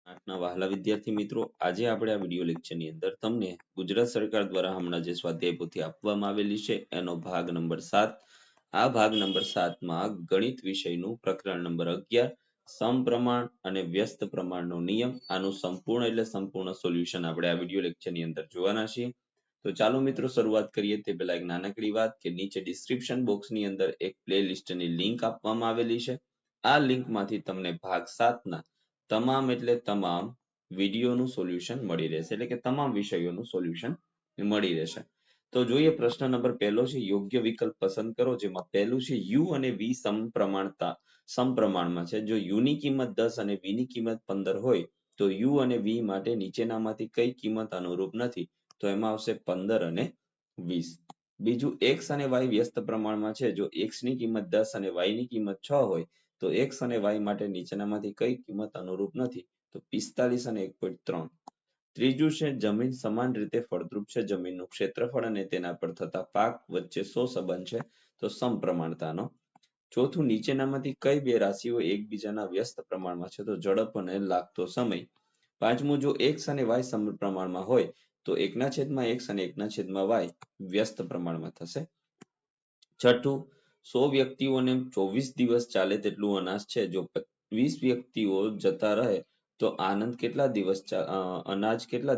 આઠના વહાલા વિદ્યાર્થી મિત્રો, આજે આપણે આ વિડિયો લેક્ચરની અંદર તમને ગુજરાત સરકાર દ્વારા હમણાં જે સ્વાધ્યાય પોથી આપવામાં આવેલી છે એનો ભાગ નંબર 7. આ ભાગ નંબર 7 માં ગણિત વિષયનું પ્રકરણ નંબર 11 સમપ્રમાણ અને વ્યસ્ત પ્રમાણનો નિયમ, આનું સંપૂર્ણ એટલે સંપૂર્ણ સોલ્યુશન આપણે આ વિડિયો લેક્ચરની અંદર જોવાના છીએ. તો ચાલો મિત્રો શરૂઆત કરીએ તે પહેલા એક નાનકડી વાત કે નીચે ડિસ્ક્રિપ્શન બોક્સની અંદર એક પ્લેલિસ્ટની લિંક આપવામાં આવેલી છે. આ લિંકમાંથી તમને ભાગ 7 ના તમામ એટલે તમામ વિડિયોનું સોલ્યુશન મળી રહેશે, એટલે કે તમામ વિષયોનું સોલ્યુશન મળી રહેશે. તો જોઈએ પ્રશ્ન નંબર પહેલો છે, યોગ્ય વિકલ્પ પસંદ કરો. જેમાં પહેલું છે u અને v સમપ્રમાણમાં છે. જો u ની કિંમત 10 અને v ની કિંમત 15 હોય તો u અને v માટે નીચેનામાંથી કઈ કિંમત અનુરૂપ નથી? તો એમાં આવશે 15 અને 20. બીજું x અને y વ્યસ્ત પ્રમાણમાં છે. જો x ની કિંમત 10 અને y ની કિંમત 6 હોય તો x અને y માટે નીચેનામાંથી કઈ કિંમત અનુરૂપ નથી? તો 45 અને 1.3. ત્રીજું છે, જમીન સમાન રીતે ફળદ્રુપ છે. જમીનનું ક્ષેત્રફળ અને તેના પર થતા પાક વચ્ચે સો સંબંધ છે, તો સમપ્રમાણતાનો. ચોથું, નીચેનામાંથી કઈ બે રાશિઓ એકબીજાના વ્યસ્ત પ્રમાણમાં છે? તો ઝડપ અને લાગતો સમય. પાંચમું, જો x અને y સમપ્રમાણમાં હોય તો 1/x અને 1/y વ્યસ્ત પ્રમાણમાં થશે. છઠ્ઠું, 100 વ્યક્તિઓને 24 દિવસ ચાલે તેટલું અનાજ છે. જો 20 વ્યક્તિઓ જતા રહે તો અનાજ કેટલા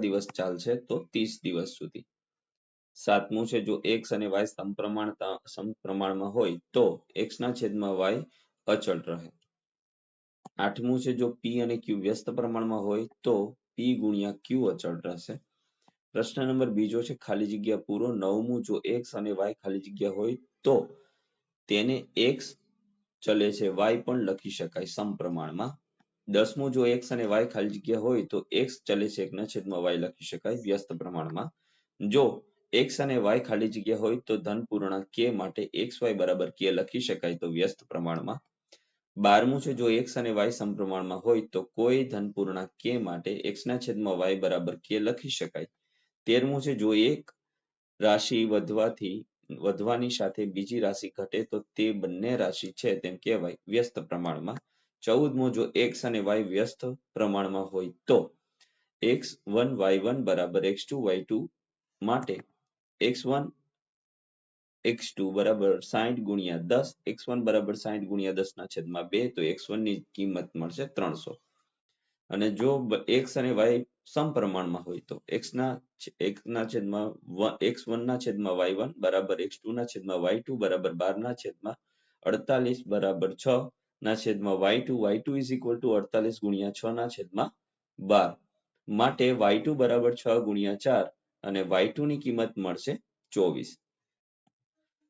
દિવસ ચાલશે? તો 30 દિવસ સુધી. સાતમું છે, જો x અને y સમપ્રમાણમાં હોય તો x/y અચળ રહે. આઠમું છે, જો p અને q વ્યસ્ત પ્રમાણમાં હોય તો p ગુણ્યા q અચળ રહેશે. પ્રશ્ન નંબર બીજો છે, ખાલી જગ્યા પૂરો. નવમું, જો x અને y ખાલી જગ્યા હોય તો તેને x ચલે છે y પણ લખી શકાય સમપ્રમાણમાં. દસમું, જો x અને y ખાલી જગ્યા હોય તો x ચલે છે 1/y લખી શકાય વ્યસ્ત પ્રમાણમાં. જો x અને y ખાલી જગ્યા હોય તો ધન પૂર્ણાંક k માટે xy બરાબર k લખી શકાય તો વ્યસ્ત પ્રમાણમાં. 12મું છે, જો x અને y સમપ્રમાણમાં હોય તો કોઈ ધન પૂર્ણાંક k માટે x/y બરાબર k લખી શકાય. 13મું છે, જો એક રાશિ વધવાની સાથે બીજી રાશિ ઘટે તો તે બંને રાશિ છે તેમ કહેવાય વ્યસ્ત પ્રમાણમાં. 14મું, જો x અને y વ્યસ્ત પ્રમાણમાં હોય તો x1 y1 બરાબર x2 y2 માટે x1 x2 બરાબર 60 ગુણ્યા 10, x1 બરાબર 60 ગુણ્યા 10/2, તો x1 ની કિંમત મળશે 300. અને જો x અને y સમપ્રમાણમાં હોય તો x1/y1 બરાબર x2/y2 બરાબર 12/48 બરાબર 6/y2, y2 48 ગુણ્યા 6/12 માટે y2 બરાબર 6 ગુણ્યા 4 અને y2 ની કિંમત મળશે 24.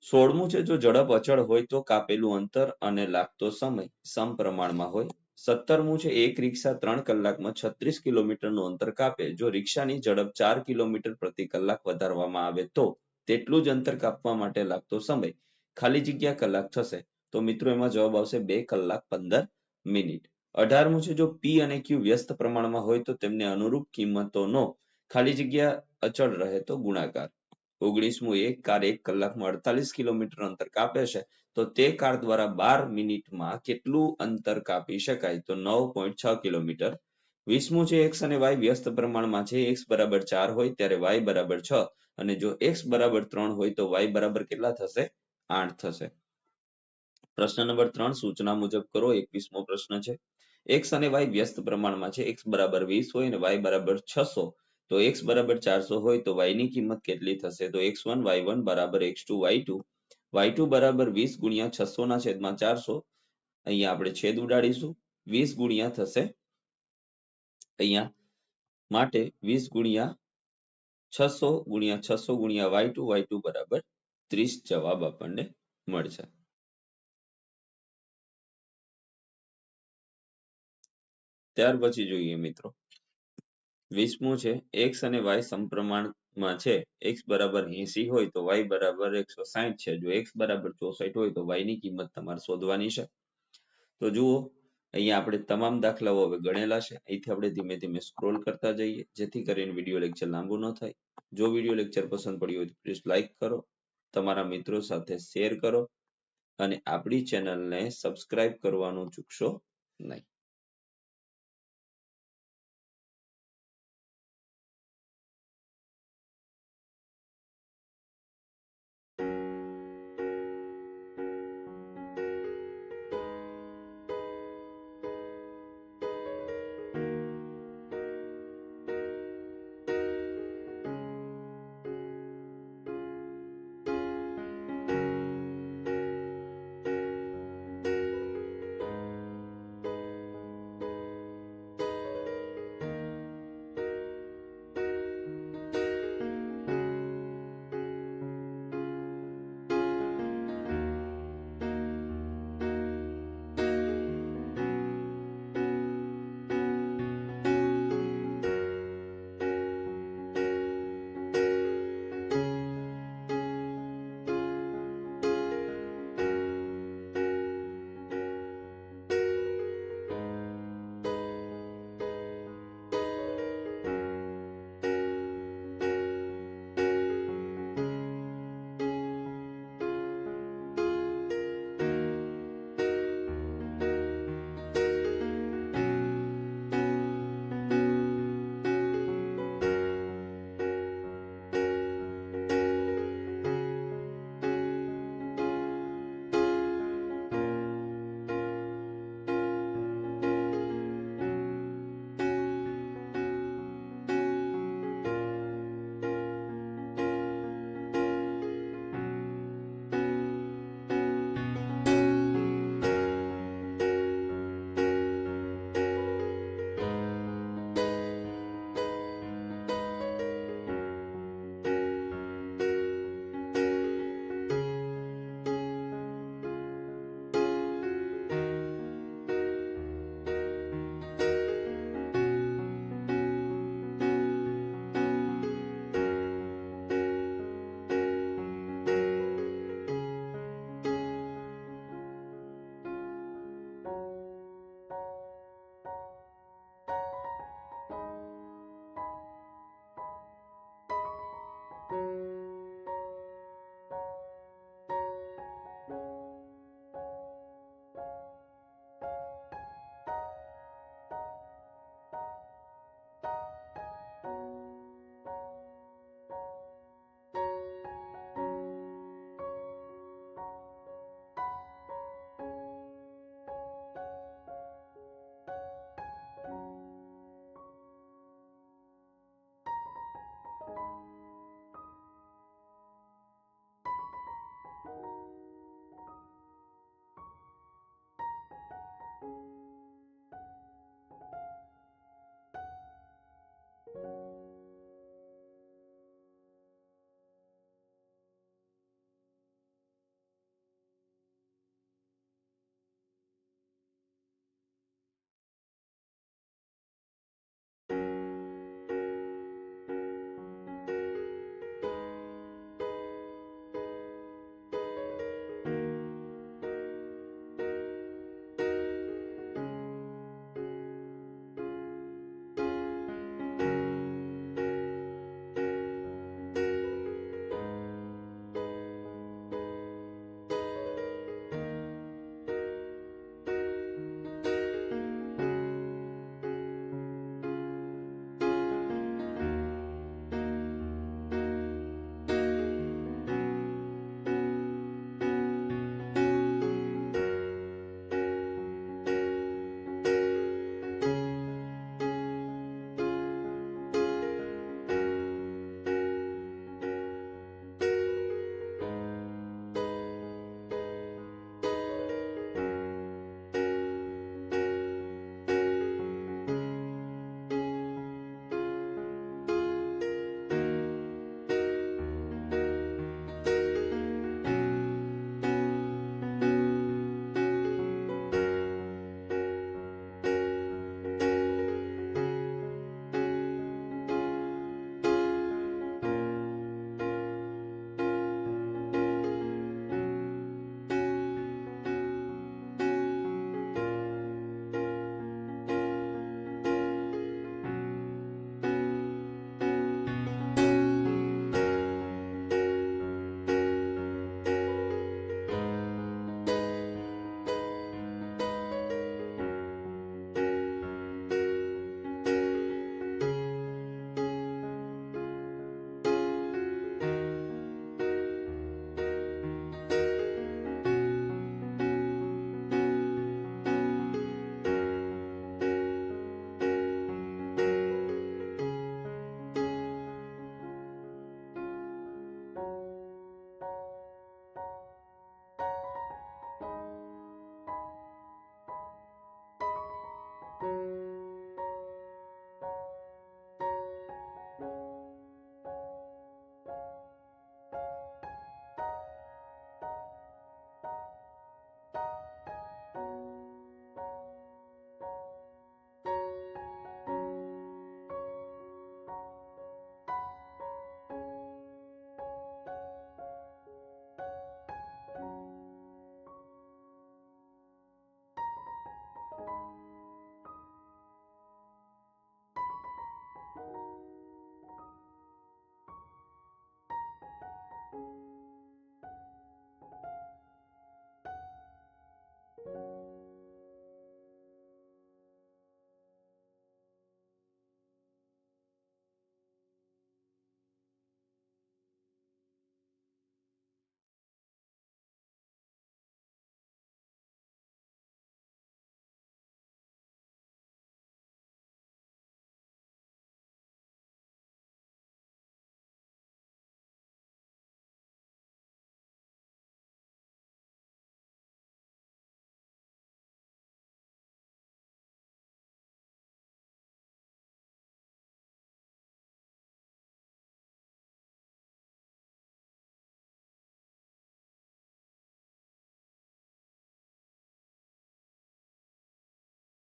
16મું છે, જો ઝડપ અચળ હોય તો કાપેલું અંતર અને લાગતો સમય સમપ્રમાણમાં હોય. 17મું છે, એક રિક્ષા 3 કલાકમાં 36 કિલોમીટરનું અંતર કાપે. જો રિક્ષાની ઝડપ 4 કિલોમીટર પ્રતિ કલાક વધારવામાં આવે તો તેટલું જ અંતર કાપવા માટે લાગતો સમય ખાલી જગ્યા કલાક થશે. તો મિત્રો એમાં જવાબ આવશે 2 કલાક 15 મિનિટ. 18મું છે, જો p અને q વ્યસ્ત પ્રમાણમાં હોય તો તેમને અનુરૂપ કિંમતોનો ખાલી જગ્યા અચળ રહે તો ગુણાકાર. 19મું, એક કાર 1 કલાકમાં 48 કિલોમીટર અંતર કાપે છે તો તે કાર દ્વારા 12 મિનિટમાં કેટલું અંતર કાપી શકાય? તો 9.6 કિલોમીટર. 20મું છે, x અને y વ્યસ્ત પ્રમાણમાં છે. x બરાબર 4 હોય ત્યારે y બરાબર 6 અને જો x બરાબર 3 હોય તો y બરાબર કેટલા થશે? 8 થશે. પ્રશ્ન નંબર 3 સૂચના મુજબ કરો. 21મો પ્રશ્ન છે, x અને y વ્યસ્ત પ્રમાણમાં છે. x બરાબર 20 હોય અને y બરાબર 600 તો x બરાબર 400 હોય તો y ની કિંમત કેટલી થશે? તો x1 y1 બરાબર x2 y2, y2 બરાબર 20 ગુણ્યા 600/400. અહીંયા આપણે છેદ ઉડાડીશું. 20 ગુણ્યા થશે અહીંયા માટે 20 ગુણ્યા 600 ગુણ્યા 600 ગુણ્યા y2 બરાબર 30 જવાબ આપણને મળશે. ત્યાર પછી જોઈએ મિત્રો 20મું છે, x અને y સમપ્રમાણમાં છે. x બરાબર 80 હોય તો y બરાબર 160 છે. જો x બરાબર 64 હોય તો y ની કિંમત તમારે શોધવાની છે. તો જુઓ અહીંયા આપણે તમામ દાખલાઓ હવે ગણેલા છે. અહીંથી આપણે ધીમે ધીમે સ્ક્રોલ કરતા જઈએ જેથી કરીને વિડિયો લેક્ચર લાંબુ ન થાય. જો વિડિયો લેક્ચર પસંદ પડ્યું હોય તો પ્લીઝ લાઈક કરો, તમારા મિત્રો સાથે શેર કરો અને આપણી ચેનલને સબસ્ક્રાઇબ કરવાનું ચૂકશો નહીં.